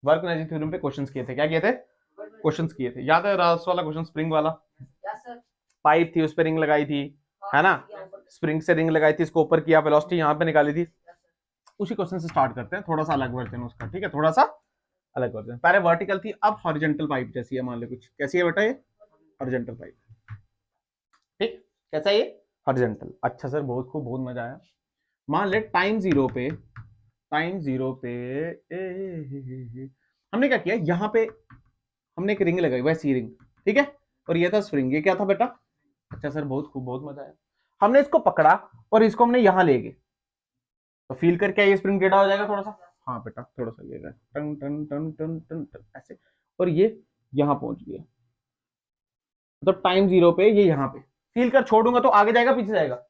Work energy theorem पे questions किए थे। क्या किए थे? क्वेश्चंस किए थे। याद है लास्ट वाला क्वेश्चन, स्प्रिंग वाला? पाइप थी, उस पर रिंग लगाई थी, है ना? स्प्रिंग से रिंग लगाई थी, इसको ऊपर किया, वेलोसिटी यहाँ पे निकाली थी। उसी क्वेश्चन से स्टार्ट करते हैं, थोड़ा सा अलग वर्जन उसका, ठीक है? थोड़ा सा अलग वर्जन। पहले वर्टिकल थी, अब हॉरिजॉन्टल पाइप जैसी है, मान लो कुछ। कैसी है बेटा ये? Horizontal pipe. ठीक, कैसा है ये? हॉरिजॉन्टल। अच्छा सर, बहुत खूब, बहुत मजा आया। मान ले टाइम जीरो पे, टाइम जीरो पे हमने क्या किया, यहाँ पे हमने एक रिंग लगाई, वैसी रिंग, ठीक है? और ये था स्प्रिंग। ये क्या था बेटा? अच्छा सर, बहुत खूब, बहुत मजा आया। हमने इसको पकड़ा और इसको हमने यहां ले गए, तो फील करके ये स्प्रिंग टेढ़ा हो जाएगा थोड़ा सा। हाँ बेटा, थोड़ा सा ये टन टन टन टन टन टन ऐसे, और ये यहां पहुंच गया। तो टाइम जीरो पे ये यहाँ पे फील कर छोड़ूंगा तो आगे जाएगा, पीछे जाएगा?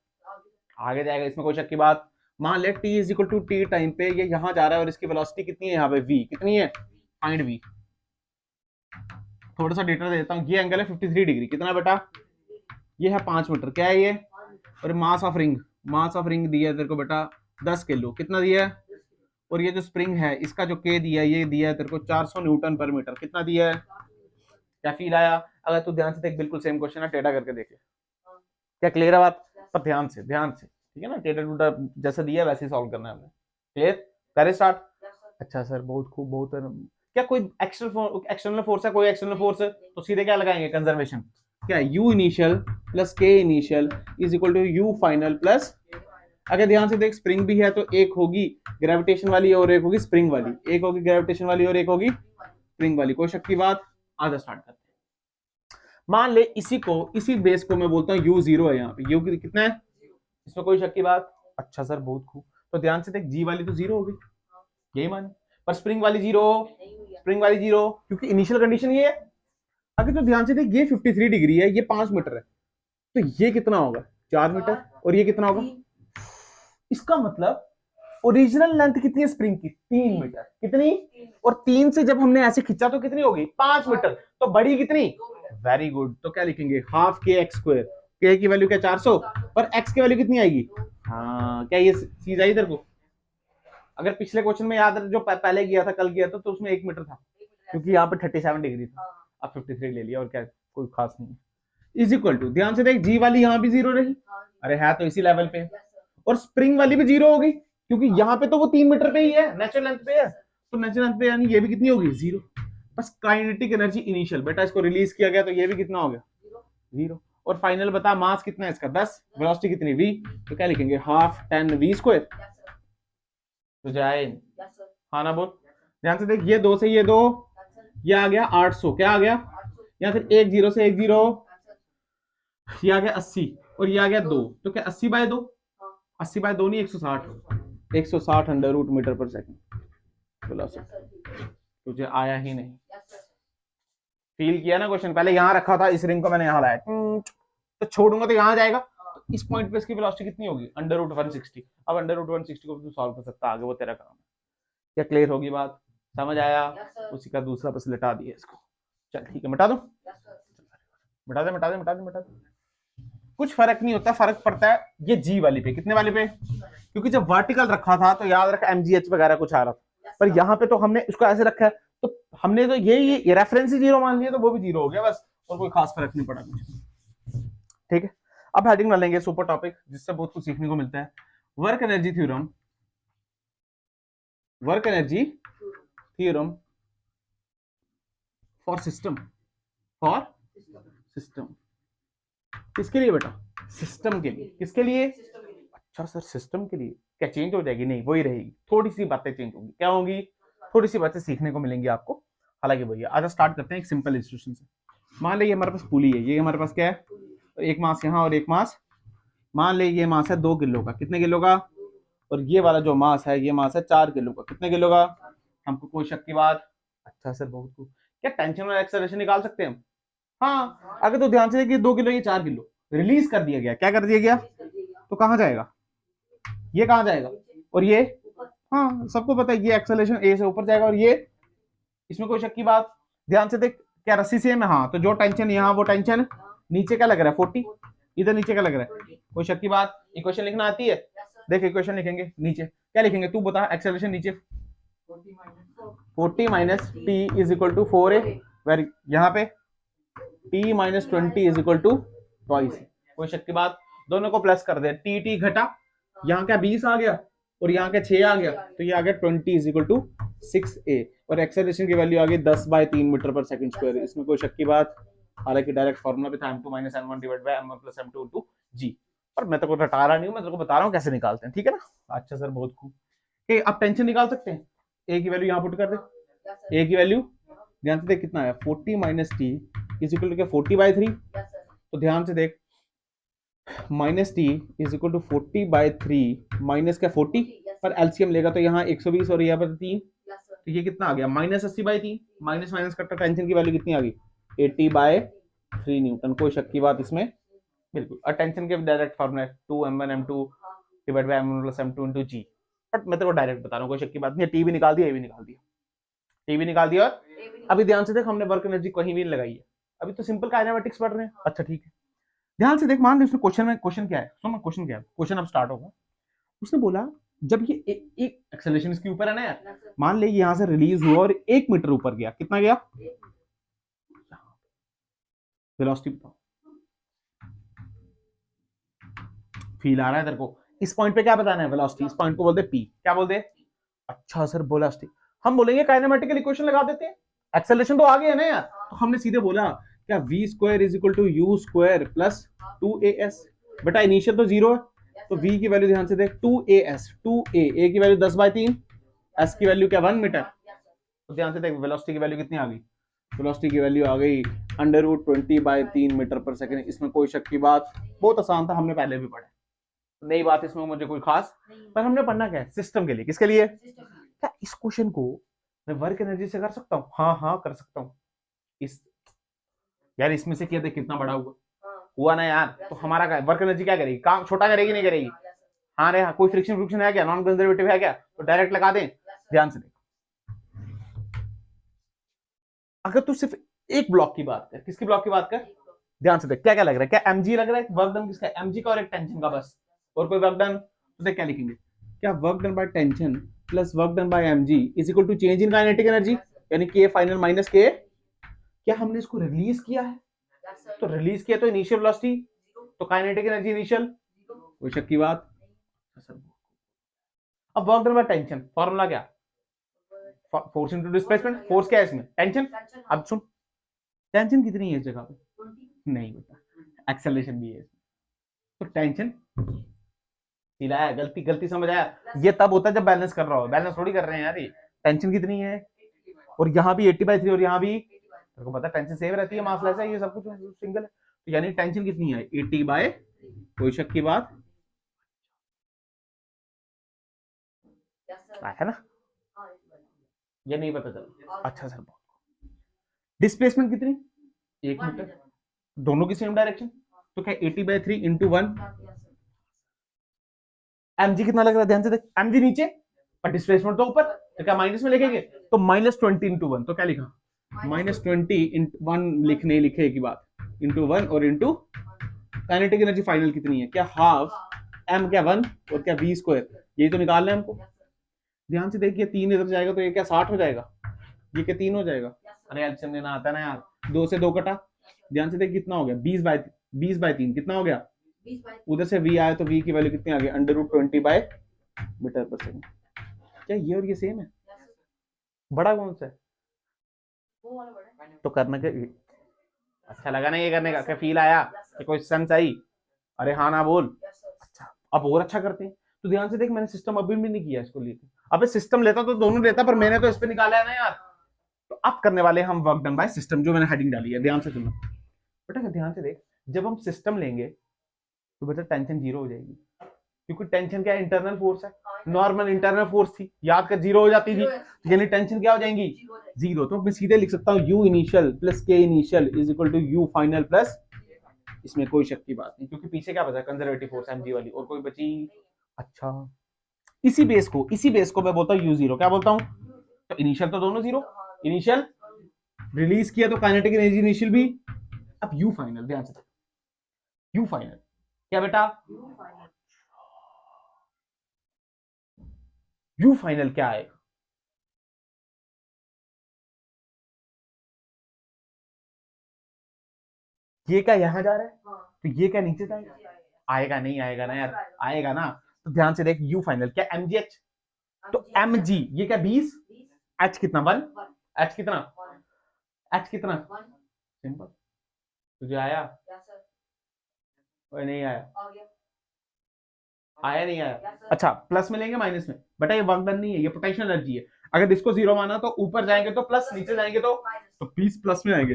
आगे जाएगा, इसमें कोई शक की बात। मान ले t is equal to T time पे ये यहाँ जा रहा है और इसकी वेलोसिटी कितनी है यहाँ पे? v कितनी है? Find v। थोड़ा सा डेटा दे देता हूँ। ये एंगल है 53 डिग्री। कितना बेटा? ये है 5 मीटर। क्या है ये? और mass of ring, mass of ring दिया है तेरे को बेटा 10 किलो। कितना दिया है? और ये जो स्प्रिंग है इसका जो के दिया है, ये दिया है तेरे को 400 न्यूटन पर मीटर। कितना दिया है? क्या फील आया? अगर तू ध्यान से देख, बिल्कुल सेम क्वेश्चन है, टेढ़ा करके देखे। क्या क्लियर है बात? पर ध्यान से, ध्यान से, ठीक है ना? टेढ़ा टूटा जैसा दिया है वैसे ही सॉल्व करना है हमें। क्लियर? करे स्टार्ट। अच्छा सर, बहुत खूब, बहुत क्या कोई एक्सटर्नल फोर्स है? कोई एक्सटर्नल फोर्स है तो सीधे क्या लगाएंगे? कंजर्वेशन। क्या? U initial plus K initial is equal to U final plus, अगर ध्यान से देख स्प्रिंग भी है तो एक होगी ग्रेविटेशन वाली और एक होगी स्प्रिंग वाली, एक होगी ग्रेविटेशन वाली और एक होगी स्प्रिंग वाली। कोई शक की बात? आधा स्टार्ट करते हैं। मान ले इसी को, इसी बेस को मैं बोलता हूँ यू जीरो है। यहाँ पे यू कितना है? इसमें कोई शक की बात? अच्छा सर, बहुत खूब। तो ध्यान से देख, जी वाली तो जीरो होगी, यही माने, पर स्प्रिंग वाली जीरो, स्प्रिंग वाली जीरो, क्योंकि इनिशियल कंडीशन ये है। अगर तो ध्यान से देख, ये 53 डिग्री है, ये 5 मीटर है, तो ये कितना होगा? 4 मीटर। और ये कितना होगा? इसका मतलब ओरिजिनल लेंथ कितनी है स्प्रिंग की? 3 मीटर। कितनी? और 3 से जब हमने ऐसे खींचा तो कितनी होगी? 5 मीटर। तो बड़ी कितनी? Very good. तो क्या लिखेंगे? हाफ के एक्स स्क्वायर। के की वैल्यू क्या? 400, पर एक्स की वैल्यू कितनी आएगी? हाँ, क्या ये चीज आई तेरे को? अगर पिछले क्वेश्चन में याद जो पहले किया था, कल किया था, तो उसमें 1 मीटर था, क्योंकि यहाँ पे 37 डिग्री था। अब 53 ले लिया, और क्या, कोई खास नहीं है। इज इक्वल टू, ध्यान से देख, जी वाली यहाँ भी जीरो रही, अरे है तो इसी लेवल पे, और स्प्रिंग वाली भी जीरो होगी, क्योंकि यहाँ पे तो वो 3 मीटर पे ही है, नेचुरल लेंथ पे है, तो नेचुरल लेंथ पे यानी ये भी कितनी होगी? जीरो। बस काइनेटिक एनर्जी इनिशियल बेटा, इसको रिलीज किया गया तो ये भी कितना हो गया? जीरो। और फाइनल बता, मास कितना है इसका? 10, वेलोसिटी कितनी? v। तो क्या लिखेंगे? Half 10 v square. तो जाए? हाँ ना बोल। ध्यान से देख, ये दो से ये दो, ये आ गया 800। क्या आ गया? या फिर एक जीरो से एक जीरो, ये आ गया 80, और ये आ गया 2। तो क्या 80 बाय 2? 80 बाय 2 नहीं, 160, 160 अंडर रूट मीटर पर सेकंड। तुझे आया ही नहीं। फील किया ना क्वेश्चन? पहले यहां रखा था, इस रिंग को मैंने यहां लाया, तो छोड़ूंगा तो यहां जाएगा, तो इस पॉइंट पे इसकी वेलोसिटी कितनी होगी? Under root 160। अब अंडर रूट 160 को भी तू सॉल्व कर सकता, आगे वो तेरा काम है। क्या क्लियर होगी बात? समझ आया? उसी का दूसरा बस लिटा दिया इसको। चल ठीक है, मिटा दो, मिटा दे, मिटा दे, मिटा दे, मिटा दे। कुछ फर्क नहीं होता, फर्क पड़ता है ये जी वाली पे। कितने वाले पे? क्योंकि जब वर्टिकल रखा था तो याद रखा MGH वगैरह कुछ आ रहा था, पर यहाँ पे तो हमने इसको ऐसे रखा है, तो हमने तो ये रेफरेंस ही जीरो मान लिया, तो वो भी जीरो हो गया बस, और कोई खास फर्क नहीं पड़ा कुछ। ठीक है, अब हेडिंग में लेंगे सुपर टॉपिक, जिससे बहुत कुछ सीखने को मिलता है। Work energy theorem, work energy theorem for system, for system. किसके लिए बेटा? सिस्टम के लिए। किसके लिए? अच्छा सर, सिस्टम के लिए। क्या चेंज हो जाएगी? नहीं, वही रहेगी, थोड़ी सी बातें चेंज होंगी। क्या होंगी? थोड़ी सी बातें सीखने को मिलेंगी आपको। हालांकि भैया आज स्टार्ट करते हैं एक सिंपल इंस्टीट्यूशन से। मान लीजिए हमारे पास पुली है, ये हमारे पास क्या है? एक मास यहाँ और एक मास, मान लीजिए ये मास है 2 किलो का। कितने किलो का? और ये वाला जो मास है, ये मास है 4 किलो का। कितने किलो का? हमको कोई शक की बात? अच्छा सर, बहुत खूब। क्या टेंशन और एक्सेलरेशन निकाल सकते हैं हम? हाँ, अगर तो ध्यान से देखिए, 2 किलो ये 4 किलो रिलीज कर दिया गया। क्या कर दिया गया? तो कहां जाएगा? ये कहां जाएगा? और ये, हाँ सबको पता है, ये एक्सेलरेशन ए से ऊपर जाएगा, और ये, इसमें कोई शक की बात? ध्यान से देख, क्या रस्सी सेम है? हाँ, तो जो टेंशन यहाँ, वो टेंशन नीचे क्या लग रहा है? 40, इधर नीचे क्या लग रहा है? कोई शक की बात? इक्वेशन लिखना आती है? देख इक्वेशन लिखेंगे, नीचे क्या लिखेंगे? तू बता, एक्सेलरेशन नीचे 40 minus T is equal to 4a, where यहाँ पे t minus 20 is equal to twice. कोई शक की बात, दोनों को प्लस कर दे, टी घटा, यहाँ क्या 20 आ गया और यहाँ क्या 6 आ गया, तो ये आ गया 20 इज इक्वल टू 6a, और एक्सेलरेशन की वैल्यू आ गई 10/3 मीटर पर सेकंड स्क्वायर। इसमें कोई शक की बात, हालांकि डायरेक्ट फॉर्मूला भी था m2 minus m1 divide by m1 plus m2 into g, और मैं तो रटा रहा नहीं हूं, मैं तेरे को बता रहा हूं कैसे निकालते हैं, ठीक है ना। अच्छा सर बहुत खूब, अब टेंशन निकाल सकते हैं, a की वैल्यू यहाँ पुट कर दे, a की वैल्यू ध्यान से देख कितना है, 40 minus T is equal to क्या 40/3, तो ध्यान से देख minus T is equal to 40/3 minus क्या 40, पर एलसीएम लेगा तो यहाँ 120 और यहाँ पर 3, तो ये कितना आ गया माइनस 80/3, माइनस माइनस कट्टा, टेंशन की वैल्यू कितनी आ गई 80/3 न्यूटन। कोई शक की बात इसमें बिल्कुल, और टेंशन के direct formula 2m1 m2 divide by m1 plus m2 into g, but मैं तेरे को डायरेक्ट बता रहा हूँ, कोई शक की बात नहीं है। टी भी निकाल दिया, ए भी निकाल दिया, टी भी निकाल दिया, और अभी ध्यान से देख हमने वर्क एनर्जी कहीं भी लगाई है, अभी तो सिंपल काइनेमेटिक्स पढ़ रहे हैं। अच्छा ठीक है, ध्यान से देख, मान ली उसने क्वेश्चन क्या है, सुन क्वेश्चन क्या है, क्वेश्चन अब स्टार्ट होगा। उसने बोला जब ये एक एक्सेलरेशन इसके ऊपर है ना यार, मान ले यहां से रिलीज हुआ और 1 मीटर ऊपर गया, कितना गया, वेलोसिटी बताओ, फील आ रहा है तेरे को, इस पॉइंट पे क्या बताना है वेलोसिटी, इस पॉइंट को बोलते पी, क्या बोलते, अच्छा सर वेलोसिटी, हम बोलेंगे काइनेमेटिकल इक्वेशन लगा देते हैं, एक्सेलरेशन तो आ गया है ना यार, तो हमने सीधे बोला क्या v square is equal to U square plus 2as, बेटा इनिशियल तो 0 है, तो v की वैल्यू ध्यान से देख 2as, 2a की वैल्यू 10/3, s की वैल्यू क्या 1 मीटर, तो ध्यान से देख वेलोसिटी की वैल्यू कितनी आ गई, वेलोसिटी की वैल्यू आ गई √20/3 मीटर पर सेकंड। इसमें कोई शक की बात, बहुत आसान था, हमने पहले भी पढ़ा, नई बात इसमें मुझे कोई खास, पर हमने पढ़ना क्या है सिस्टम के लिए, किसके लिए, क्या इस क्वेश्चन को मैं वर्क एनर्जी से कर सकता हूँ, हाँ हाँ कर सकता हूँ, इस यार इसमें से क्या देख कितना बड़ा हुआ ना यार, तो हमारा क्या वर्क एनर्जी क्या करेगी, काम छोटा करेगी नहीं करेगी, हाँ रे हाँ, कोई फ्रिक्शन है क्या, नॉन कंजर्वेटिव है क्या, तो डायरेक्ट लगा दें। ध्यान से देख, अगर तू सिर्फ एक ब्लॉक की बात कर, किसकी ब्लॉक की बात कर, ध्यान से देख क्या क्या लग रहा है, क्या mg लग रहा है, वर्क डन किसका, mg का और एक टेंशन का, बस और कोई वर्क डन, तो देख क्या लिखेंगे, क्या work done by tension plus work done by mg is equal to change in kinetic energy, यानी k फाइनल माइनस k, क्या हमने इसको रिलीज किया है, तो रिलीज किया तो इनिशियल वेलोसिटी, तो काइनेटिक एनर्जी इनिशियल, कोई शक की बात। अब work done by tension, formula क्या, फोर्स इनटू डिस्प्लेसमेंट, फोर्स क्या है इसमें टेंशन, अब सुन टेंशन कितनी है इस जगह पे, नहीं बता, एक्सेलरेशन भी है, तो टेंशन सीधा है, गलती गलती समझ आया, ये तब होता है जब बैलेंस कर रहा हो, बैलेंस थोड़ी कर रहे हैं यार, ये टेंशन कितनी है, और यहाँ भी 80/3 और यहाँ भी, तेरे को पता है टेंशन सेम रहती है, मास लेस है, ये सब कुछ सिंगल है, तो यानी टेंशन कितनी है 80/, कोई शक की बात है ना, ये नहीं पता चला, अच्छा सर डिस्प्लेसमेंट कितनी 1 मीटर, दोनों की सेम डायरेक्शन, तो क्या 80/3 इंटू 1, mg कितना लग रहा है, ध्यान से देख mg नीचे और डिस्प्लेसमेंट तो ऊपर, तो क्या माइनस में लिखेंगे, तो -20 इंटू 1, तो क्या लिखा -20 इंटू 1, लिखने लिखे की बात इंटू 1 और इंटू काइनेटिक एनर्जी फाइनल कितनी है, क्या हाफ m क्या 1 और क्या v स्क्वायर, यही तो निकालना है हमको। ध्यान से देखिए 3 इधर जाएगा तो ये क्या 60 हो जाएगा, ये क्या 3 हो जाएगा, अरे एलसीएम लेना आता है ना यार, 2 से 2 कटा, ध्यान से देख कितना हो गया 20/3 कितना हो गया, उधर से v आया तो v की वैल्यू कितनी आ गई √20 मीटर पर सेकंड। क्या ये और ये सेम है, बड़ा कौन सा है, तो करना क्या, अच्छा लगा ना ये करने का, क्या फील आया, कोई सेंस आई, अरे हाँ ना बोल, अच्छा अब और अच्छा करते हैं, तो ध्यान से देख मैंने सिस्टम अभी भी नहीं किया इसको लेके, अबे सिस्टम लेता तो दोनों लेता, पर मैंने तो इस पे निकाला है ना यार, तो अब करने वाले हम वर्क डन बाय सिस्टम, जो मैंने हेडिंग डाली है, ध्यान से सुनना बेटा, ध्यान से देख, जब हम सिस्टम लेंगे तो बेटा टेंशन 0 हो जाएगी, क्योंकि टेंशन क्या इंटरनल फोर्स है, नॉर्मल इंटरनल फोर्स थी, याद कर 0 हो जाती थी, यानी टेंशन क्या हो जाएंगी 0, तो मैं सीधे लिख सकता हूँ u initial plus k initial is equal to u final plus, इसमें कोई शक की बात नहीं, क्योंकि पीछे क्या बचा कंजर्वेटिव फोर्स mg वाली, और कोई बची, अच्छा इसी बेस को मैं बोलता हूँ u0, क्या बोलता हूँ, तो इनिशियल तो दोनों 0, इनिशियल रिलीज किया तो काइनेटिक एनर्जी इनिशियल भी, अब u फाइनल, ध्यान से u फाइनल क्या बेटा, u फाइनल क्या आएगा, ये क्या यहाँ जा रहा है, तो ये क्या नीचे जाएगा, आएगा नहीं, आएगा ना यार, आएगा ना। तो ध्यान से देख, यू फाइनल क्या mgh, तो mg ये क्या 20, h कितना 1, h कितना, h कितना, सिंपल। तुझे आया, नहीं आया, आया नहीं आया, अच्छा प्लस में लेंगे माइनस में, बेटा ये वर्क डन नहीं है, ये पोटेंशियल एनर्जी है। अगर इसको जीरो माना तो ऊपर जाएंगे तो प्लस, नीचे जाएंगे तो 20 प्लस में आएंगे।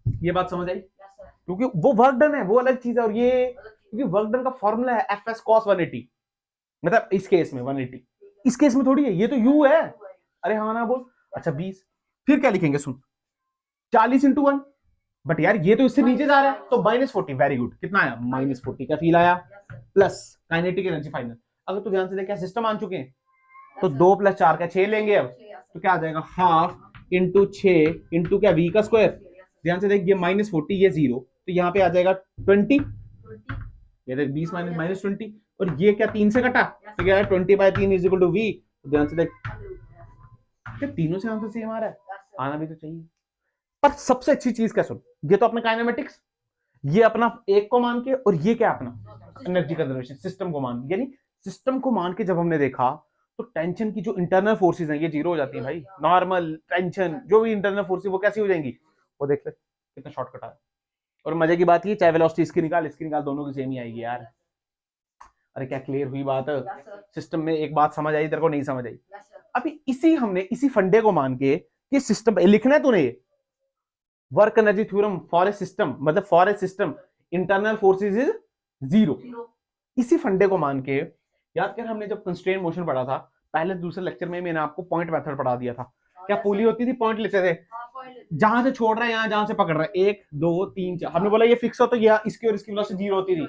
ये बात समझ आई, क्योंकि वो वर्क डन है, वो अलग चीज है, और ये क्योंकि वर्क डन का फॉर्मूला है fs cos 180, मतलब इस केस में 180, इस केस में थोड़ी है, ये तो u है। अरे हाँ ना बोल, अच्छा 20, फिर क्या लिखेंगे सुन, 40 इंटू 1, बट यार ये तो इससे नीचे जा रहा है, तो -40, वेरी गुड, कितना आया -40 का फील आया, प्लस काइनेटिक एनर्जी फाइनल। अगर तू ध्यान से देख, क्या सिस्टम मान चुके हैं, तो 2 + 4 का 6 लेंगे अब, तो क्या आ जाएगा, हाफ इंटू 6 इंटू क्या v का स्क्वायर, ध्यान से देख ये -40 ये 0, तो यहाँ पे आ जाएगा 20, ये देख 20 माइनस 20, और ये क्या 3 से कटा, तो क्या है 20/3 इज इक्वल टू v, ध्यान से देख क्या तीनों से आंसर सेम आ रहा है, आना भी तो चाहिए। पर सबसे अच्छी चीज क्या सुन, ये तो अपने काइनेमेटिक्स, ये अपना एक को मान के, और ये क्या अपना एनर्जी कंजर्वेशन सिस्टम को मान, यानी सिस्टम को मान के जब हमने देखा तो टेंशन की जो इंटरनल फोर्सेज हैं ये जीरो हो जाती है भाई, नॉर्मल टेंशन जो भी इंटरनल फोर्सेज वो कैसी हो जाएंगी, वो देख ले कितना शॉर्टकट है। और मजे की बात ये, चाहे वेलोसिटी इसकी निकाल इसकी निकाल, दोनों की सेम ही आएगी यार। अरे क्या क्लियर हुई बात, सिस्टम में एक बात समझ आई तेरे को, नहीं समझ आई, अभी इसी हमने इसी फंडे को मान के कि सिस्टम लिखना है तूने, ये work energy theorem for a system, मतलब for a system internal forces is zero, इसी फंडे को मान के याद कर, हमने जब कंस्ट्रेंट मोशन पढ़ा था पहले दूसरे लेक्चर में, मैंने आपको पॉइंट मेथड पढ़ा दिया था, क्या पुली होती थी, पॉइंट लेते थे, जहां से छोड़ रहा है यहाँ, जहां से पकड़ रहा है 1 2 3 4, हमने बोला ये फिक्स हो, तो ये इसकी और इसकी वेलोसिटी जीरो होती थी,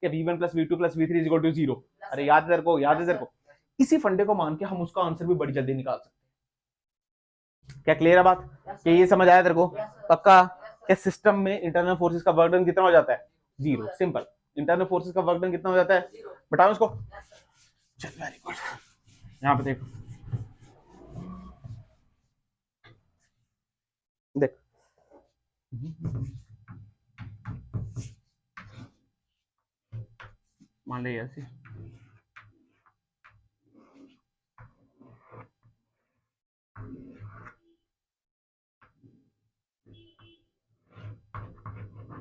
क्या v1 + v2 + v3 is equal to 0। अरे याद है तेरे को, याद है तेरे को, इसी फंडे को मान के हम उसका आंसर भी बड़ी जल्दी निकाल सकते हैं। क्या क्लियर है बात, क्या ये समझ आया तेरे को, पक्का। क्या सिस्टम में इंटरनल फोर्सेस का वर्क डन कितना हो जाता है, जीरो, सिंपल। इंटरनल फोर्सेस का वर्क डन कितना हो जाता है, बताओ इसको, चल वेरी गुड, यहाँ पे देखो, देख मान ले ऐसे,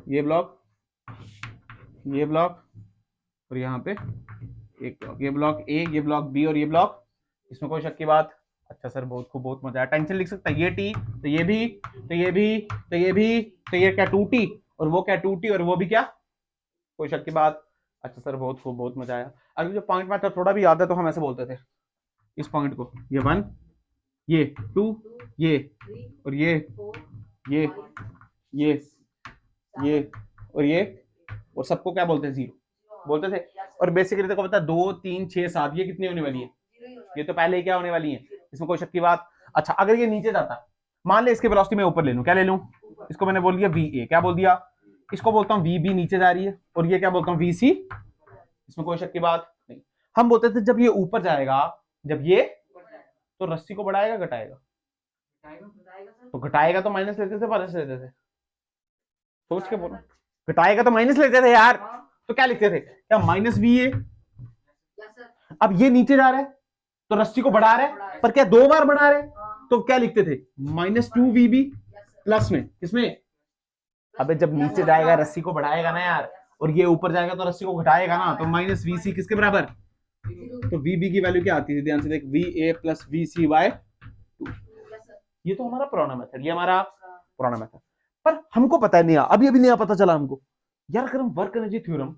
ये ब्लॉक, ये ब्लॉक, और यहाँ पे एक ब्लॉक, ये ब्लॉक ए, ये ब्लॉक बी, और ये ब्लॉक, इसमें कोई शक की बात। अच्छा सर बहुत खूब, बहुत मजा आया, टेंशन लिख सकता है, ये टी, तो ये भी, तो ये भी, तो ये भी, तो ये क्या 2t, और वो क्या 2t, और वो भी क्या, कोई शक की बात। अच्छा सर बहुत खूब, बहुत मजा आया। अगर जो पॉइंट मेथड थोड़ा भी याद है तो हम ऐसे बोलते थे, इस पॉइंट को, ये 1, ये 2, ये, और ये और ये, और सबको क्या बोलते हैं, जीरो बोलते थे। और बेसिकली देखो पता है 2 3 6 7 ये कितनी होने वाली है, ये तो पहले ही क्या होने वाली है, इसमें कोई शक की बात। अच्छा अगर ये नीचे जाता, मान ले इसके वेलोसिटी मैं ऊपर ले लूं, क्या ले लूं, इसको मैंने बोल दिया va, क्या बोल दिया, इसको बोलता हूं vb नीचे जा रही है, और ये क्या बोलता हूं vc, इसमें कोई शक की बात नहीं। हम बोलते थे जब ये ऊपर जाएगा, जब ये, तो रस्सी को बढ़ाएगा घटाएगा, तो घटाएगा तो माइनस लेते थे, प्लस लेते थे, सोच के बोलो, घटाएगा तो माइनस लेते थे यार, तो क्या लिखते थे, क्या -va। अब ये नीचे जा रहा है तो रस्सी को बढ़ा रहा है, पर क्या 2 बार बढ़ा रहे हैं, तो क्या लिखते थे -2vb प्लस में, इसमें अबे जब नीचे जाएगा रस्सी को बढ़ाएगा ना यार, और ये ऊपर जाएगा तो रस्सी को घटाएगा ना, तो -vc किसके बराबर, तो vb की वैल्यू क्या आती थी, ध्यान से देख, va + vc/2। ये तो हमारा पुराना मेथड, ये हमारा पुराना मेथड, पर हमको पता नहीं, अभी अभी नया पता चला हमको यार। अगर हम वर्क एनर्जी थ्योरम,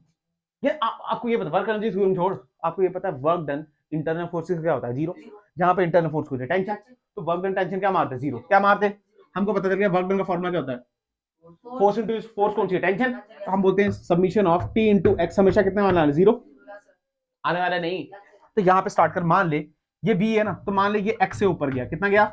ये आपको ये पता, वर्क एनर्जी थ्योरम छोड़, आपको ये पता है वर्क डन इंटरनल फोर्सेस क्या होता है, जीरो। यहाँ पे इंटरनल फोर्स को टेंशन, तो वर्क डन टेंशन क्या मारते, जीरो, क्या मारते, हमको पता चल गया वर्क डन का फॉर्मूला क्या होता है, फोर्स इंटू फोर्स कौन सी है, टेंशन, तो हम बोलते हैं summation of T into x, हमेशा कितने वाला है, जीरो, आने वाला नहीं। तो यहाँ पे स्टार्ट कर, मान ले ये बी है ना, तो मान ले ये एक्स से ऊपर गया, कितना गया,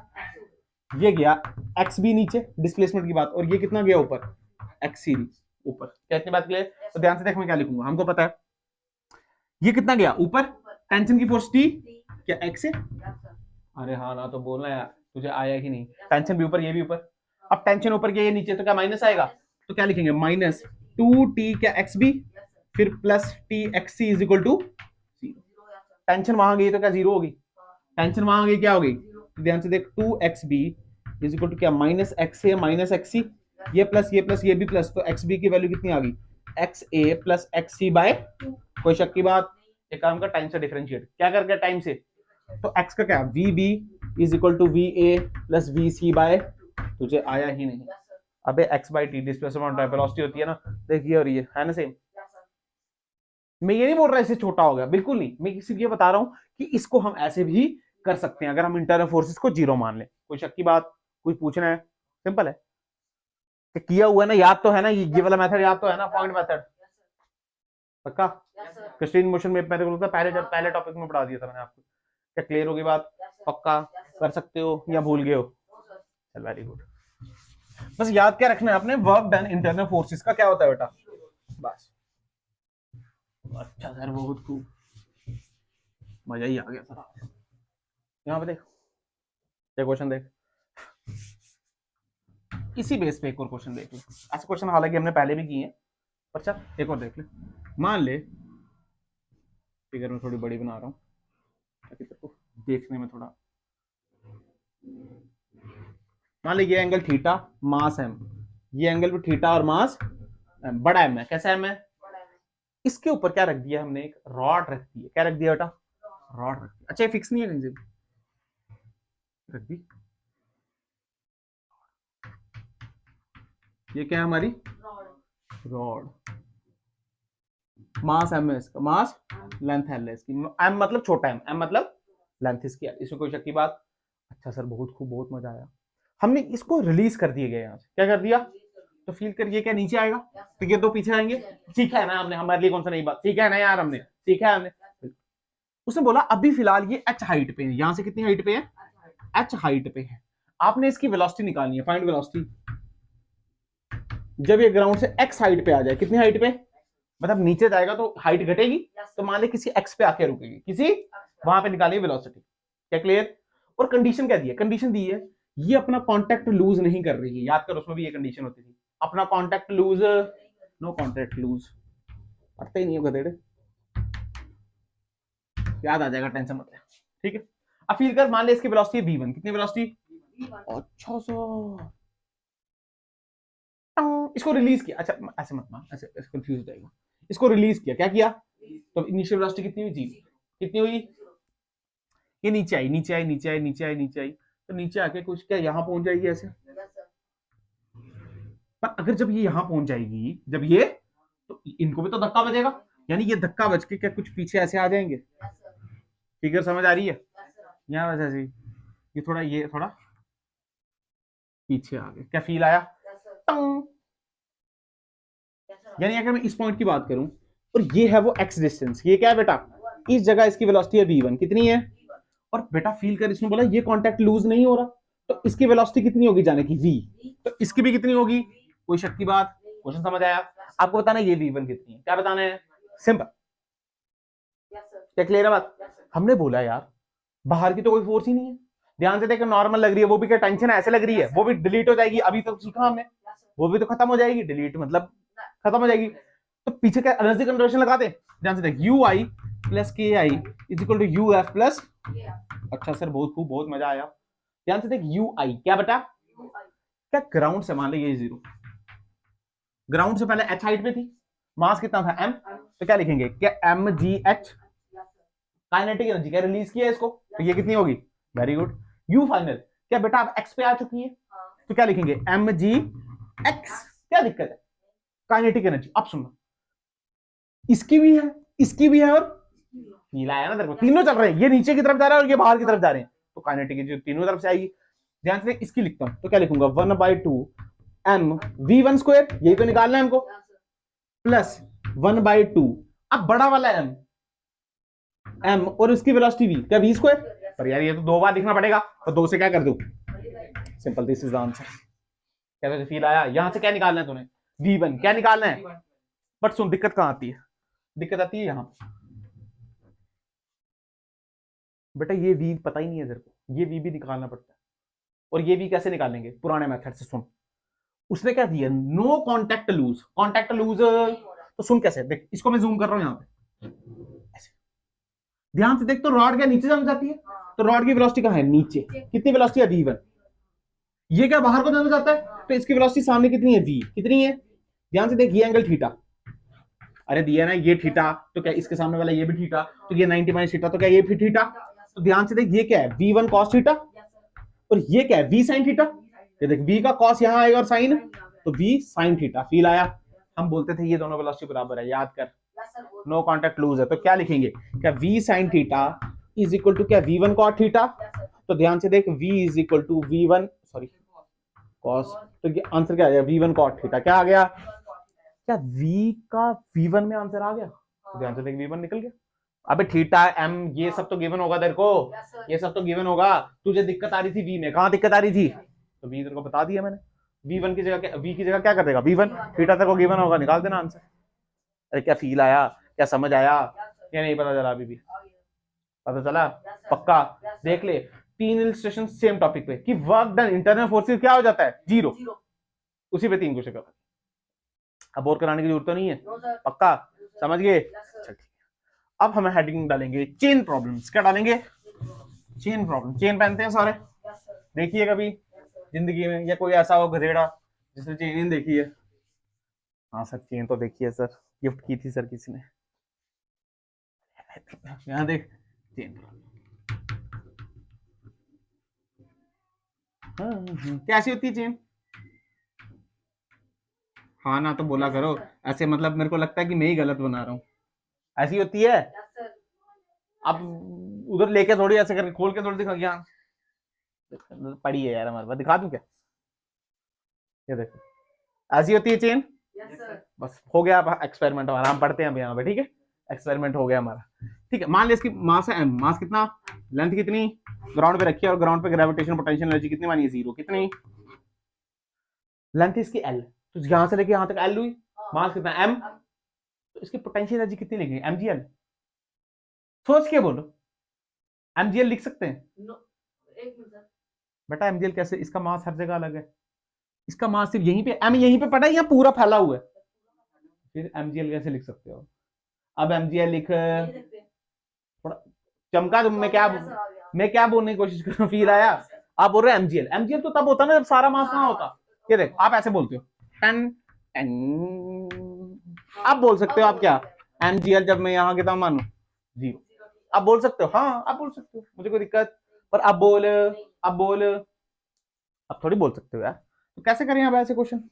ये गया एक्स भी नीचे, डिस्प्लेसमेंट की बात, और ये कितना गया ऊपर, एक्स सीरीज ऊपर, क्या इतनी बात क्लियर। तो ध्यान से देख मैं क्या लिखूंगा, हमको पता है ये कितना गया ऊपर, टेंशन की फोर्स टी, क्या एक्स है, अरे हाँ ना तो बोलना यार, तुझे आया कि नहीं, टेंशन भी ऊपर ये भी ऊपर, अब टेंशन ऊपर गया ये नीचे, तो क्या माइनस आएगा, तो क्या लिखेंगे माइनस 2t क्या एक्स बी फिर plus T X C is equal to 0। Tension वहां गई तो क्या जीरो होगी, टेंशन वहां गई क्या होगी, ध्यान से देख 2xb इज इक्वल टू क्या माइनस एक्स ए माइनस एक्स सी, ये प्लस ये भी प्लस, तो एक्स बी की वैल्यू कितनी आ गई एक्स ए प्लस एक्स सी बाय, कोई शक की बात, एक काम का टाइम से डिफरेंशिएट, क्या करके टाइम से, तो x का क्या V B is equal to V A plus V C by, तुझे आया ही नहीं, अबे x by T displacement velocity होती है ना, देखिए और ये है ना सेम। मैं ये नहीं बोल रहा इसे छोटा हो गया, बिल्कुल नहीं, मैं सिर्फ ये बता रहा हूं कि इसको हम ऐसे भी कर सकते हैं अगर हम इंटरनल फोर्सेस को जीरो मान लें, कोई शक की बात, कोई पूछना है, सिंपल है कि किया हुआ है ना, याद तो है ना, ये वाला मेथड याद तो है ना, पॉइंट मेथड पक्का, क्रिस्टीन मोशन में मेरे को लगता है पहले टॉपिक में पढ़ा दिया था मैंने आपको, क्या क्लियर होगी बात, पक्का कर सकते हो या भूल गए हो, चल वेरी गुड। बस याद क्या रखना है आपने, वर्क डन इंटरनल फोर्सेस का क्या होता है बेटा, बस। अच्छा सर बहुत खूब, मजा ही आ गया सर। यहाँ पे देख, ये क्वेश्चन देख, इसी बेस पे एक और क्वेश्चन देख ले, ऐसे क्वेश्चन हालांकि हमने पहले भी किए हैं, पर चल एक और देख ले। मान ले फिगर में थोड़ी बड़ी बना रहा हूँ ताकि तेरे को देखने में थोड़ा, मान ले ये एंगल थीटा मास एम, ये एंगल भी थीटा और मास एम, बड़ा एम है, कैसा एम है, इसके ऊपर क्या रख दिया हमने, एक रॉड रख दी है, क्या रख दिया बेटा, रॉड रख दिया, अच्छा ये फिक्स नहीं है कहीं से, रख दी, ये क्या है हमारी रॉड, मास एम है इसका, मास लेंथ एल है इसकी, एम मतलब छोटा एम, एम मतलब लेंथ इसकी, इसमें कोई शक की बात। अच्छा सर बहुत खूब, बहुत मजा आया, हमने इसको रिलीज कर दिए गए यहाँ से, क्या कर दिया, तो फील करिए क्या नीचे आएगा, तो ये दो पीछे आएंगे, सीखा है ना हमने, हमारे लिए कौन सा नई बात, सीखा है ना यार हमने, सीखा है हमने। उसने बोला अभी फिलहाल ये एच हाइट पे है, यहां से कितनी हाइट पे है, एच हाइट पे है, आपने इसकी वेलोसिटी निकालनी है, फाइंड वेलोसिटी, जब ये ग्राउंड से एक्स हाइट पे आ जाए, कितनी हाइट पे, मतलब नीचे जाएगा तो हाइट घटेगी, तो मान ले किसी एक्स पे आके रुकेगी, किसी वहां पे निकालिए वेलोसिटी, क्या क्लियर, और कंडीशन क्या दी है, कंडीशन दी है ये अपना कांटेक्ट लूज नहीं कर रही है, याद करो उसमें भी ये कंडीशन होती थी, अपना contact loose, no contact loose, पढ़ते ही नहीं होगा तेरे, याद आ जाएगा टेंशन मत ले, ठीक है। अब फील कर, मान ले इसकी वेलोसिटी v1, कितनी वेलोसिटी, अच्छा सर, इसको रिलीज किया, अच्छा ऐसे मत मान, ऐसे कंफ्यूज हो जाएगा, इसको रिलीज किया, क्या किया, तो इनिशियल वेलोसिटी कितनी हुई, जीरो, कितनी हुई, ये नीचे आई नीचे आई नीचे आई नीचे आई नीचे आई, तो नीचे आके कुछ क्या यहाँ पहुंच जाएगी ऐसे, पर अगर जब ये यहाँ पहुंच जाएगी, जब ये, तो इनको भी तो धक्का बजेगा, यानी ये धक्का बज के क्या कुछ पीछे ऐसे आ जाएंगे, फिगर समझ आ रही है, यहाँ वैसे ऐसे ये थोड़ा पीछे आ गए, क्या फील आया, यानी अगर मैं इस पॉइंट की बात करूं और ये है वो एक्स डिस्टेंस, ये क्या है बेटा, इस जगह इसकी वेलोसिटी है v1, कितनी है, और बेटा फील कर, इसने बोला ये कांटेक्ट लूज नहीं हो रहा, तो इसकी वेलोसिटी कितनी होगी जाने की v, तो इसकी भी कितनी होगी, कोई शक की बात, क्वेश्चन समझ आया, आपको बताना है ये v1 कितनी है, क्या बताना है, सिंपल, क्या क्लियर है बात, हमने बोला यार बाहर की तो कोई फोर्स ही नहीं है, ध्यान से देखो नॉर्मल लग रही है, वो भी क्या टेंशन है ऐसे लग रही है, वो भी डिलीट हो जाएगी, अभी तो सीखा हमने, वो भी तो खत्म हो जाएगी, डिलीट मतलब खत्म हो जाएगी, तो पीछे क्या एनर्जी कंजर्वेशन लगा दे, ध्यान से देख you I plus K I is equal to U F plus, अच्छा सर बहुत खूब, बहुत मजा आया, ध्यान से देख यू आई क्या बेटा, क्या ग्राउंड से मान लो ये जीरो, ग्राउंड से पहले एच हाइट पे थी, मास कितना था एम, तो क्या लिखेंगे, क्या M G H, kinetic energy क्या रिलीज किया इसको, तो ये कितनी होगी, वेरी गुड, यू फाइनल क्या बेटा अब एक्स पे आ चुकी है, तो क्या लिखेंगे एम जी एक्स, क्या दिक्कत है, काइनेटिक एनर्जी, अब सुनो इसकी भी है, इसकी भी है, और नीला है ना तेरे को, तीनों चल रहे हैं, ये नीचे की तरफ जा रहा है और ये बाहर की तरफ जा रहे हैं, तो काइनेटिक एनर्जी तीनों तरफ से आएगी, ध्यान से इसकी लिखता हूं, तो क्या लिखूंगा 1/2 एम v1 स्क्वायर, यही तो निकालना है हमको, प्लस 1/2, अब बड़ा वाला एम, एम और उसकी वेलोसिटी v, क्या v स्क्वायर, पर यार ये तो दो बार लिखना पड़ेगा, तो दो से क्या कर दूं, simple, this is the answer, क्या तुझे फील आया, यहां से क्या निकालना है तूने, v1 क्या निकालना है, बट सुन दिक्कत कहां आती है, दिक्कत आती है यहां, बेटा ये v पता ही नहीं है तेरे को, ये v भी निकालना पड़ता है, और ये v कैसे निकालेंगे, पुराने मेथड से सुन, उसने क्या दिया, no contact loose, contact loose तो सुन कैसे, देख इसको मैं जूम कर रहा हूं यहां पे ऐसे, ध्यान से देख, तो रॉड क्या नीचे जम जाती है, तो रॉड की वेलोसिटी कहां है, नीचे, कितनी वेलोसिटी है v1, ये क्या बाहर को जाना जाता है, तो इसकी वेलोसिटी सामने कितनी है v, कितनी है, ध्यान से देख, ये एंगल थीटा, अरे दिया ना ये थीटा, तो क्या इसके सामने वाला ये भी थीटा, तो ये 90 माइनस थीटा, तो क्या ये भी थीटा, तो ध्यान से देख, ये क्या है v1 cos थीटा, और ये क्या है v sin थीटा, ये देख v का cos यहां आएगा और sin, तो v sin थीटा, फील आया, हम बोलते थे ये दोनों वेलोसिटी बराबर है, याद कर, नो कॉन्टैक्ट लूज है, तो क्या लिखेंगे, क्या v sin theta is equal to क्या v1 cos थीटा, तो ध्यान से देख v is equal to v1 sorry cos, तो ये आंसर क्या आ गया, v1 cos थीटा, क्या आ गया, क्या v का v1 में आंसर आ गया, तो ध्यान से देख v1 निकल गया, अबे थीटा m ये सब तो गिवन होगा तेरे को, ये सब तो गिवन होगा, तुझे दिक्कत आ रही थी v में, कहां दिक्कत आ रही थी, तो v तेरे को बता दिया मैंने, v1 की जगह v की जगह क्या कर देगा v1, थीटा तेरे को गिवन होगा, निकाल देना आंसर। अरे क्या फील आया, क्या समझ आया, या नहीं पता चला, अभी भी पता चला पक्का, देख ले 3 इलस्ट्रेशन सेम टॉपिक पे, कि वर्क डन इंटरनल फोर्सेस क्या हो जाता है 0, उसी पे 3 क्वेश्चन कर, अब और कराने की जरूरत तो नहीं है, पक्का समझ गए, चल ठीक। अब हम हेडिंग डालेंगे चेन प्रॉब्लम्स, क्या डालेंगे, चेन प्रॉब्लम, चेन पहनते हैं सारे, देखिए कभी जिंदगी में, या कोई ऐसा हो गधेड़ा जिसने चेन नहीं देखी है, हाँ सर चेन तो देखी है सर, गिफ्ट की थी सर किसी ने, यहाँ देख चेन, कैसी होती है चेन, हाँ ना तो बोला करो, ऐसे मतलब मेरे को लगता है कि मैं ही गलत बना रहा हूँ, ऐसी होती है, अब उधर लेके थोड़ी ऐसे करके खोल के थोड़ी दिखा, यहाँ पड़ी है यार हमारे पास, दिखा दूं क्या, ये देखो ऐसी होती है चेन, बस हो गया, अब एक्सपेरिमेंट हमारा, हम पढ़ते हैं अभी यहाँ पे, ठीक है, एक्सपेरिमेंट हो गया हमारा, ठीक है, मान लिया इसकी मास है m, मास कितना, लेंथ कितनी, ग्राउंड पे रखी है, और ग्राउंड पे ग्रेविटेशन पोटेंशियल एनर्जी कितनी मानी है, 0, कितनी, लेंथ इसकी l, तो यहां से लेके यहां तक l हुई, मास कितना m, तो इसकी पोटेंशियल एनर्जी कितनी लिखेंगे, mgl, सोच के बोलो, mgl लिख सकते हैं, बेटा mgl कैसे, इसका मास हर जगह अलग है, इसका मास सिर्फ यहीं पे m यहीं पे पड़ा है, यहाँ पूरा फैला हुआ है, फिर mgl कैसे लिख सकते हो, अब mgl लिख, थोड़ा चमका, तुम मैं क्या बोलने की कोशिश कर रहा हूँ, फील आया, आप बोल रहे हैं mgl, mgl तो तब होता ना जब सारा मास कहाँ होता, ये देख आप ऐसे बोलते हो, आप बोल सकते हो, आप क्या mgl जब मैं यहाँ कितना मानू 0, आप बोल सकते हो, हाँ आप बोल सकते हो, मुझे कोई दिक्कत, पर अब बोल, अब थोड़ी बोल सकते हो यार, तो कैसे करें अब ऐसे क्वेश्चन,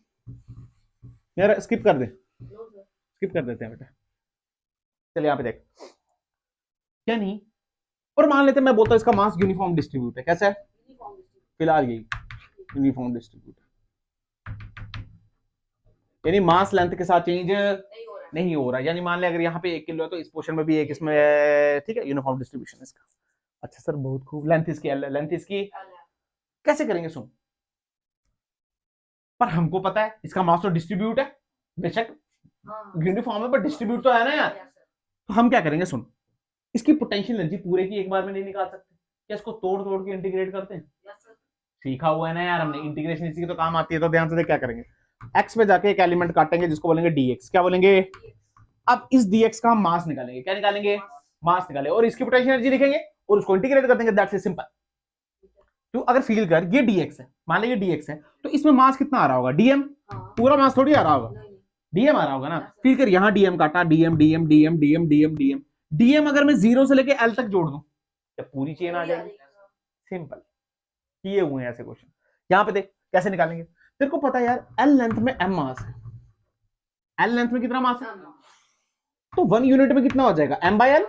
यार स्किप कर दे, स्किप कर देते हैं बेटा, चलिए यहाँ पे देख, क्या नहीं, और मान लेते हैं मैं बोलता हूँ इसका मास यूनिफॉर्म डिस्ट्रीब्यूट है, कैसा है, फिलहाल यही यूनिफॉर्म डिस्ट्रीब्यूट, यानी मास लेंथ के साथ चेंज नहीं हो रहा, यानी मान ले अगर यहाँ पे 1 किलो है तो इस पोर्शन में भी 1 इसमें, ठीक है, यूनिफॉर्म डिस्ट्रीब्यूशन इसका, अच्छा सर बहुत खूब, लेंथ इसकी एल है, लेंथ इसकी, कैसे करेंगे सुन, पर हमको पता है इसका मास तो डिस्ट्रीब्यूट है, बेशक यूनिफॉर्म है पर डिस्ट्रीब्यूट तो है ना यार, तो हम क्या करेंगे सुन, इसकी पोटेंशियल एनर्जी पूरे की एक बार में नहीं निकाल सकते, क्या इसको तोड़ तोड़ के इंटीग्रेट करते हैं, सीखा हुआ है ना यार हमने, इंटीग्रेशन इसी की तो काम आती है, तो ध्यान से क्या करेंगे, x पे जाके एक एलिमेंट काटेंगे जिसको बोलेंगे dx, क्या बोलेंगे, अब इस dx का हम मास निकालेंगे, क्या निकालेंगे, मास निकालेंगे, और इसकी पोटेंशियल एनर्जी लिखेंगे और उसको इंटीग्रेट कर देंगे, दैट्स इज सिंपल, तो अगर फील कर ये dx है, मान लीजिए dx है, तो इसमें मास कितना आ रहा होगा, dm, पूरा मास थोड़ी आ रहा होगा, dm आ रहा होगा ना, फील कर यहाँ dm काटा, dm dm dm dm dm dm dm अगर मैं 0 से लेके l तक जोड़ दूं तो पूरी चेन आ जाएगी, सिंपल, किए हुए हैं ऐसे क्वेश्चन, यहाँ पे देख कैसे निकालेंगे, तेरे को पता है यार L लेंथ में m मास है, L लेंथ में कितना मास है, तो 1 यूनिट में कितना हो जाएगा m by l,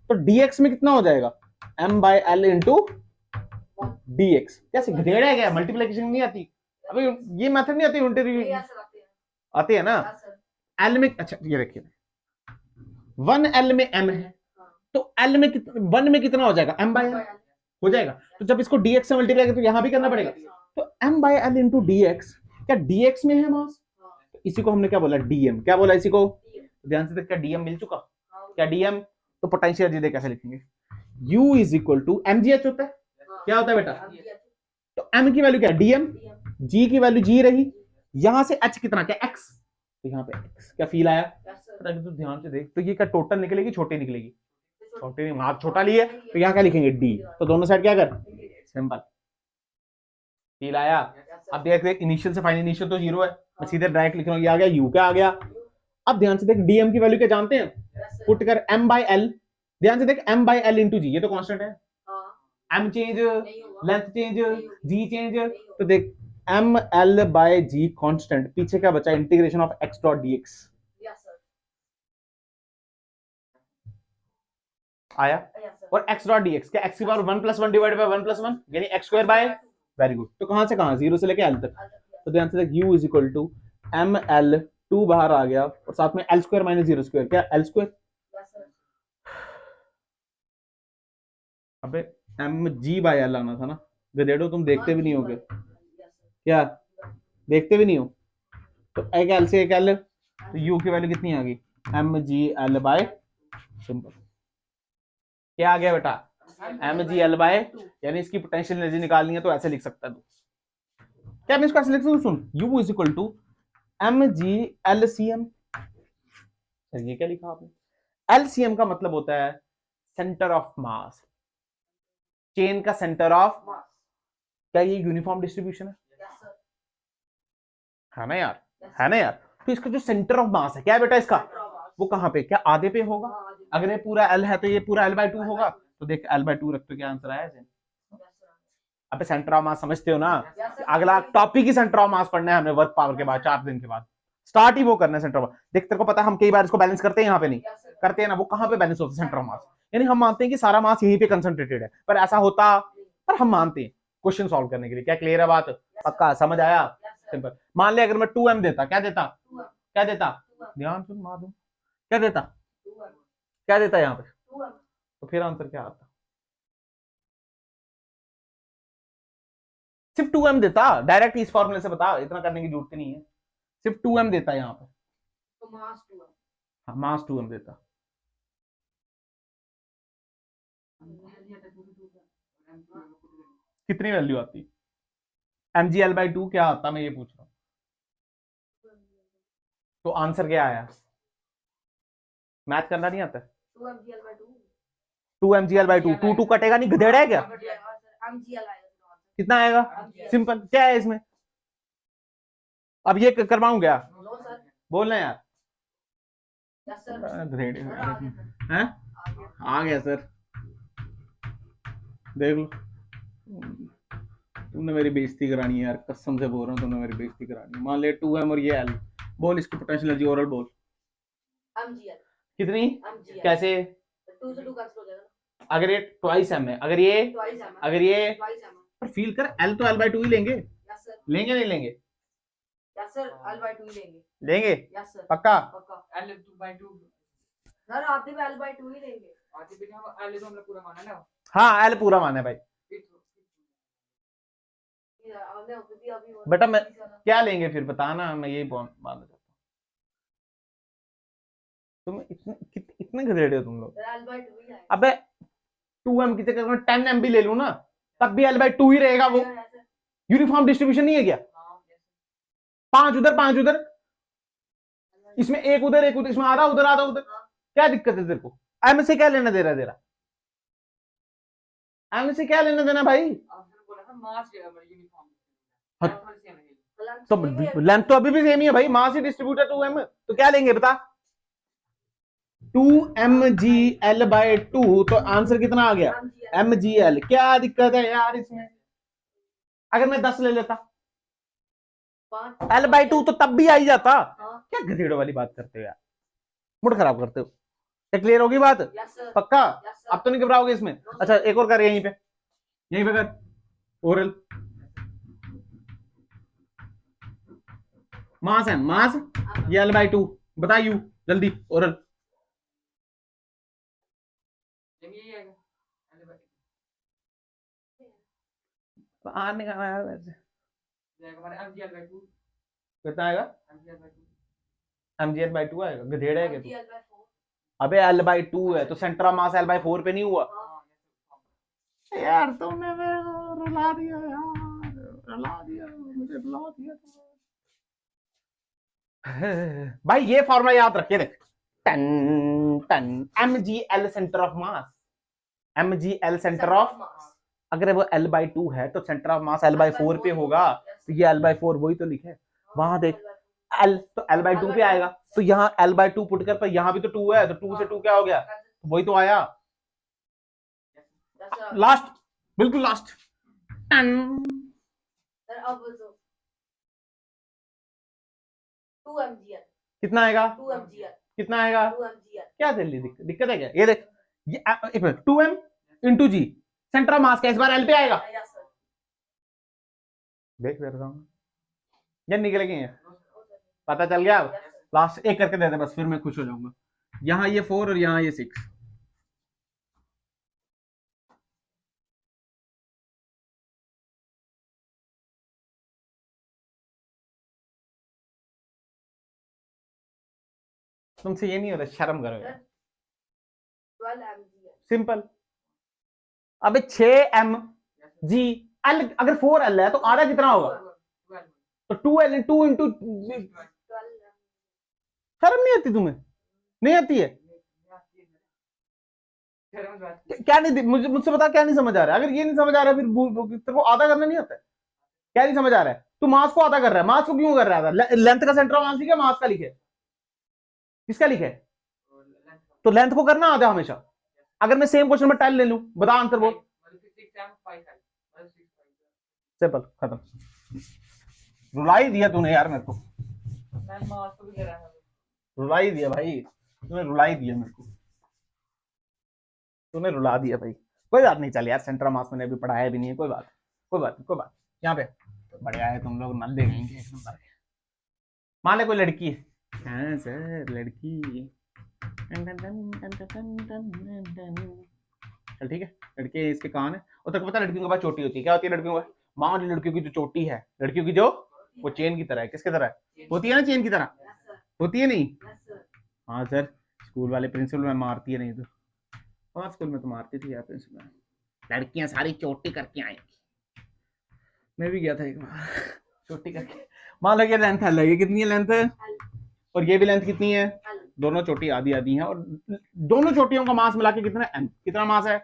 तो dx में कितना हो जाएगा m by l into dx, कैसे गधेड़ा है क्या, मल्टीप्लिकेशन नहीं आती, अबे ये मेथड नहीं आती, यूनिटरी आती है ना, L में, अच्छा ये देखिए 1 L में m है, तो L में 1 में कितना हो जाएगा m by l हो जाएगा, तो जब इसको dx से मल्टीप्लाई करें तो यहां भी करना पड़ेगा, तो m by l into dx, क्या dx में है मास, तो इसी को हमने क्या बोला dm, क्या बोला इसी को, ध्यान से देख, क्या dm मिल चुका, क्या dm, तो पोटेंशियल एनर्जी कैसे लिखेंगे, u is equal to mgh होता है, क्या होता है बेटा, तो m की वैल्यू क्या है dm, g की वैल्यू g रही, यहां से h कितना, क्या x, तो यहाँ पे x, क्या फील आया? तो ध्यान से देख, तो ये क्या टोटल निकलेगी, छोटी निकलेगी, छोटी, हाथ छोटा लिए, तो यहाँ क्या लिखेंगे d, तो दोनों साइड क्या कर, सिंपल, फील आया? अब देख देख, इनिशियल से फाइनल, इनिशियल तो 0 है, मैं सीधे डायरेक्ट लिख रहा हूँ, ये आ गया u, क्या आ गया? अब ध्यान से देख, dm की वैल्यू क्या जानते हैं, पुट कर m by l, ध्यान से देख m by l into g, ये तो कांस्टेंट है, m change, length change, g change, तो देख m l by g constant, पीछे क्या बचा, integration of x dot dx, आया? और x डॉट dx क्या, x की पावर 1 + 1 डिवाइडेड बाय 1 + 1 यानी x square by, very good, तो कहां से कहां, 0 से लेके l तक, तो ध्यान से देख u is equal to M L, 2 बाहर आ गया और साथ में l स्क्वायर माइनस 0 स्क्वायर, क्या l स्क्वायर, अबे एम जी बाय एल आना था ना, गधेड़ो तुम देखते भी नहीं होगे क्या, देखते भी नहीं हो, तो एक एल से एक एल, तो यू की वैल्यू कितनी आ गई, M G L by, simple, क्या आ गया बेटा, एम जी एल बाय, यानी इसकी पोटेंशियल एनर्जी निकालनी है तो ऐसे लिख सकता है तू, क्या मैं इसको ऐसे लिख सकता हूं, सुन, U is equal to M G L C M, ये क्या लिखा आपने, एलसीएम का मतलब होता है सेंटर ऑफ मास, चेन का सेंटर ऑफ, क्या ये यूनिफॉर्म डिस्ट्रीब्यूशन है ना यार, है ना यार, तो इसका जो सेंटर ऑफ मास है क्या है बेटा इसका, वो कहां पे, क्या आधे पे होगा, अगर ये पूरा एल है तो ये पूरा l/2 होगा, तो देख l/2 रख, तो क्या आंसर आया है, अब सेंटर ऑफ मास समझते हो ना, अगला टॉपिक ही सेंटर ऑफ मास पढ़ना है हमने वर्क पावर के बाद, 4 दिन के बाद स्टार्ट ही वो करना है सेंटर ऑफ, देख तेरे को पता है हम कई बार इसको बैलेंस करते हैं, यहाँ पे नहीं करते हैं ना, वो कहां पे बैलेंस होता है, सेंटर ऑफ मास, यानी हम मानते हैं कि सारा मास यहीं पे कंसंट्रेटेड है, पर ऐसा होता, पर हम मानते हैं क्वेश्चन सॉल्व करने के लिए, क्या क्लियर है बात, पक्का समझ आया, सिंपल, मान ले अगर मैं 2m देता, क्या देता, क्या देता, ध्यान सुन मार दूं, क्या देता, क्या देता यहाँ पे, तो फिर आंसर क्या आता, सिर्फ 2m देता, डायरेक्ट इस फॉर्मूले से बता, इतना करने की जरूरत नहीं है, सिर्फ 2m देता यहाँ पे, तो मास 2m, हाँ मास 2m देता, कितनी वैल्यू आती, mgl/2 क्या आता, मैं ये पूछ रहा हूँ, तो आंसर क्या आया, मैथ करना नहीं आता, 2mgl/2, 2 कटेगा नहीं, गधेड़ा है क्या, कितना आएगा, सिंपल, क्या है इसमें, अब ये करवाऊं क्या, बोलना यार, गधेड़े हैं, आ गया सर, देख लो, तुमने मेरी बेइज्जती करानी है यार, कसम से बोल रहा हूँ, तुमने मेरी बेइज्जती करानी है, मान ले 2m और ये l, बोल इसकी पोटेंशियल एनर्जी ओवरऑल बोल, कितनी, कैसे, 2 से 2 कैंसिल हो जाएगा, अगर ये ट्वाइस m है, अगर ये पर फील कर, l तो l/2 ही लेंगे, लेंगे नहीं लेंगे, सर l/2 ही लेंगे, पक्का, l/2 सर आधे पे l/2 ही लेंगे, आधे पे हम l तो हमने पूरा माना ना, हाँ l पूरा माना है भाई, बेटा मैं क्या लेंगे फिर बताना, मैं यही मानना चाहता हूँ, तुम इतने गधेड़े हो तुम लोग, अबे 2m की जगह मैं 10m भी ले लूं ना, तब भी l/2 ही रहेगा, वो यूनिफॉर्म डिस्ट्रीब्यूशन नहीं है क्या, 5 उधर 5 उधर, इसमें एक उधर एक उधर, इसमें आधा उधर, क्या दिक्कत है तेरे को, एम से क्या लेना दे रहा है तेरा, एम से क्या लेना देना भाई, तो लेंथ तो अभी भी सेम ही है भाई, मास ही डिस्ट्रीब्यूट है 2m, तो क्या लेंगे बता, 2mgl/2, तो आंसर कितना आ गया, mgl, क्या दिक्कत है यार इसमें, अगर मैं 10 ले लेता l/2 तो तब भी आ ही जाता, क्या गधेड़ों वाली बात करते हो यार, मूड खराब करते हो, क्या क्लियर होगी बात, पक्का, अब तो नहीं घबराओगे इसमें, अच्छा एक और कर, यहीं पे कर, ओरल मास है, मास ये l/2, बता यू जल्दी, ओरल आने का कितना आएगा, mgl/2 आएगा, गधेड़ा है क्या तू, अबे l/2 है तो सेंटर ऑफ मास l/4 पे नहीं हुआ, यार तुमने रुला दिया यार, रुला दिया मुझे, रुला दिया। भाई ये फॉर्मूला याद रखिए, देख, टन टन M G L center of mass, M G L center of, अगर वो एल बाई टू है तो center of mass L by four पे होगा, तो ये एल बाई फोर वही तो लिखे वहां, देख एल तो एल बाई टू पे आएगा, तो यहाँ एल बाई टू पुट कर, पर यहाँ भी तो टू है, तो टू से टू क्या हो गया, तो वही तो आया लास्ट, बिल्कुल लास्ट। कितना आएगा, कितना आएगा, क्या जल्दी दिक्कत है क्या, ये देख, ये two M into G, center of mass का इस बार एल पे आएगा, देख दे रहा हूँ ये निकल गए, पता चल गया। अब लास्ट एक करके दे दे बस, फिर मैं खुश हो जाऊंगा। यहाँ ये 4 और यहाँ ये 6, तुमसे ये नहीं हो रहा, शर्म करो यार, सिंपल। अबे 6 एम जी एल, अगर 4 एल है तो आधा कितना होगा, तो 2 एल टू इंटू, शर्म नहीं आती तुम्हें, नहीं आती है, क्या नहीं, मुझे मुझसे बता क्या नहीं समझ आ रहा है, अगर ये नहीं समझ आ रहा है फिर तेरे को आधा करना नहीं आता है, क्या नहीं समझ आ रहा है, तू मास को आधा कर रहा है, मास को क्यों कर रहा था, लेंथ का सेंटर ऑफ मास लिखे, मास का लिखे, किसका लिखे, तो लेंथ को करना आधा हमेशा, अगर मैं सेम क्वेश्चन में टाइल ले लूं, बता आंसर बोल, सिंपल खत्म, रुलाई दिया तूने यार मेरे को, रुलाई दिया भाई, तूने रुलाई दिया मेरे को, तूने रुला दिया भाई, कोई बात नहीं, चल यार, सेंटर मास मैंने अभी पढ़ाया भी नहीं है, कोई बात, कोई बात, कोई बात, यहाँ पे बढ़िया है, तुम लोग नल दे देंगे एक नंबर। मान ले कोई लड़की है, हाँ सर लड़की, चल ठीक है, लड़के इसके कान है, और तक पता लड़कियों के पास चोटी होती है, क्या होती है लड़कियों के पास, मान ली लड़कियों की जो चोटी है, लड़कियों की जो, वो चेन की तरह है, किसकी तरह है, होती है ना चेन की तरह, होती है नहीं, हाँ सर, स्कूल वाले प्रिंसिपल में मारती है नहीं तो, और स्कूल में तो मारती थी यार प्रिंसिपल, लड़कियां सारी चोटी करके आएंगी, मैं भी गया था एक बार चोटी करके, मान लो ये लेंथ है, ये कितनी है लेंथ है, और ये भी लेंथ कितनी है, दोनों चोटी आधी आधी हैं, और दोनों चोटियों का मास मिला के कितना एम, कितना मास है,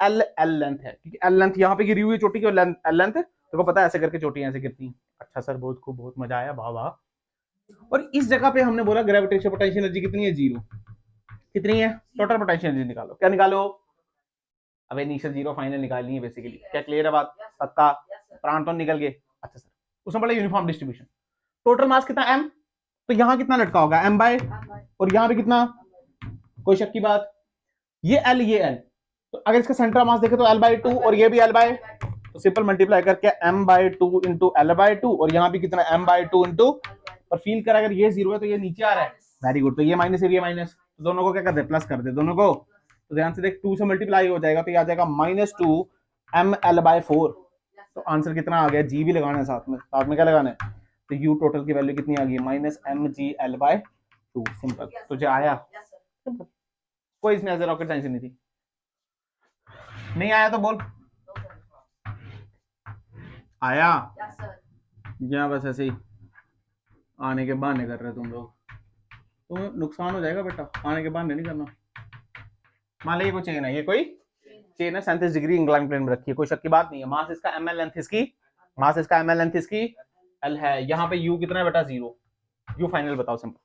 एल, एल लेंथ है, क्योंकि एल लेंथ यहाँ पे गिरी हुई चोटी की, और एल लेंथ तेरे को पता है ऐसे करके चोटियां ऐसे गिरती हैं। अच्छा सर, बहुत खूब, बहुत मजा आया, वाह वाह। और इस जगह पे हमने बोला ग्रेविटेशनल पोटेंशियल एनर्जी कितनी है, जीरो, कितनी है, टोटल पोटेंशियल एनर्जी निकालो, क्या निकालो, अब इनिशियल जीरो फाइनल निकालनी है बेसिकली, क्या क्लियर है बात, पक्का, प्राण तो निकल गए, अच्छा सर, उसमें बोला यूनिफॉर्म डिस्ट्रीब्यूशन, टोटल मास कितना एम, तो यहाँ कितना लटका होगा एम बाय, और यहाँ भी कितना, कोई शक की बात, ये एल ये एल, तो अगर इसका सेंटर मास देखे तो एल बाई टू, और ये भी एल बाय, तो सिंपल मल्टीप्लाई करके M by two into L by two, और यहाँ भी कितना एम बाई टू इंटू, और फील कर अगर ये जीरो है तो ये नीचे आ रहा है, वेरी गुड, तो ये माइनस ये माइनस, तो दोनों को क्या कर दे, प्लस कर दे दोनों को, तो ध्यान से देख, 2 से मल्टीप्लाई हो जाएगा तो ये आ जाएगा -2 एम एल बाय 4, तो आंसर कितना आ गया, जी भी लगाना है साथ में क्या लगाना है, तो यू टोटल की वैल्यू कितनी आ गई, -mgl/2, सिंपल, तुझे आया, कोई इसमें ऐसे रॉकेट साइंस नहीं थी, नहीं आया तो बोल, आया, या बस ऐसे ही आने के बहाने कर रहे तुम लोग, तुम्हें नुकसान हो जाएगा बेटा, आने के बहाने नहीं करना। मान लीजिए कोई चेन है, ये कोई चेन है 37 डिग्री इंक्लाइन प्लेन में रखी है, कोई शक की बात नहीं है, मास इसका ml लेंथ इसकी, मास इसका ml लेंथ इसकी l है, यहाँ पे u कितना है बेटा, 0, u फाइनल बताओ सिंपल,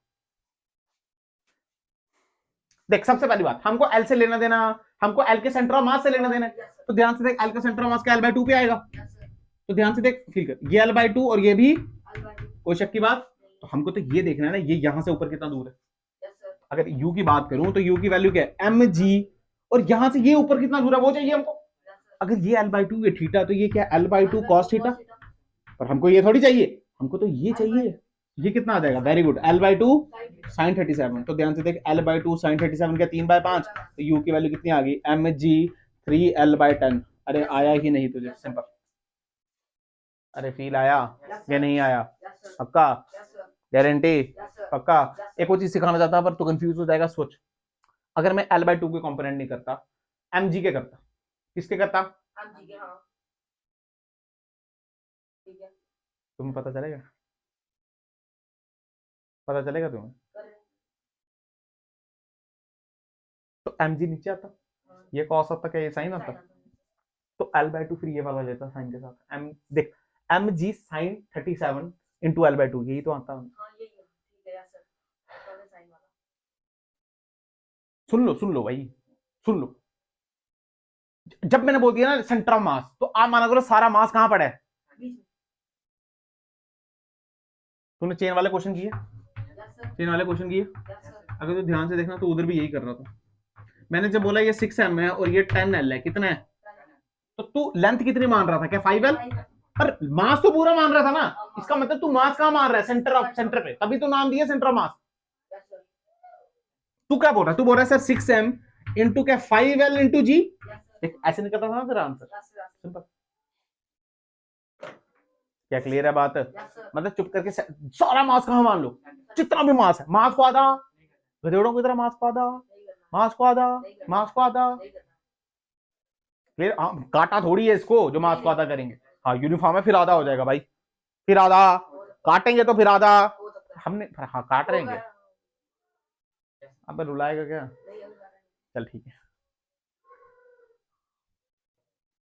देख सबसे पहली बात, हमको l से लेना देना, हमको l के सेंटर ऑफ मास से लेना देना, तो ध्यान से देख, l का सेंटर ऑफ मास का l/2 पे आएगा, तो ध्यान से देख, फील कर, ये l/2 और ये भी, कोई शक की बात, तो हमको तो ये देखना है ना, ये यहां से ऊपर कितना दूर है, अगर u की बात करूं तो u की वैल्यू क्या है, mg, और यहां से ये ऊपर कितना दूर है वो चाहिए हमको, अगर ये l/2 ये थीटा, तो ये क्या l/2 cos थीटा, पर हमको ये थोड़ी चाहिए, हमको तो ये चाहिए, ये कितना आ जाएगा, वेरी गुड, l/2 sin 37, तो ध्यान से देख, l/2 sin 37 क्या 3/5, तो u की वैल्यू कितनी आ गई, mg 3l/10, अरे आया ही नहीं तुझे, सिंपल, अरे फील आया या नहीं आया, पक्का, गारंटी, पक्का। एक और चीज सिखाना चाहता पर तू कंफ्यूज हो जाएगा, सोच, अगर मैं l/2 के कंपोनेंट नहीं करता, mg के करता, किसके करता, तुम्हें पता चलेगा। पता चलेगा तुम्हें? तो mg नीचे आता, ये cos आता, क्या ये साइन आता? तो l/2 फिर ये वाला लेता साइन के साथ। m देख, mg sin 37 इंटू l/2, यही तो आता है। सुन लो भाई, सुन लो। जब मैंने बोल दिया ना सेंटर ऑफ मास, तो आप माना करो सारा मास कहां पड़ा है? तूने चेन वाले क्वेश्चन किए? चेन वाले क्वेश्चन किए? अगर तो ध्यान से देखना, तो उधर भी यही कर रहा था। मैंने जब बोला ये 6m है और ये 10l है, कितना है? तो तू लेंथ कितनी मान रहा था? क्या 5l? पर मास तो पूरा मान रहा था ना, इसका मतलब तू मास कहां मान रहा है? सेंटर ऑफ, सेंटर पे, तभी तो नाम दिया सेंटर ऑफ मास। तू क्या बोल रहा है? तू बोल रहा है सर 6m इंटू क्या 5l इंटू जी, ऐसे निकलता था ना फिर आंसर। सिंपल। क्या क्लियर है बात? मतलब चुप करके सारा मास कहां मान लो, जितना भी मास है, मास को आधा, गधेड़ों की तरह मास को आधा, मास को आधा, मास को आधा। क्लियर? काटा थोड़ी है इसको जो मास को आधा करेंगे। हाँ यूनिफॉर्म है, फिर आधा हो जाएगा भाई, फिर आधा काटेंगे तो फिर आधा। हमने हाँ काट रहेंगे। अब रुलाएगा क्या? चल ठीक है।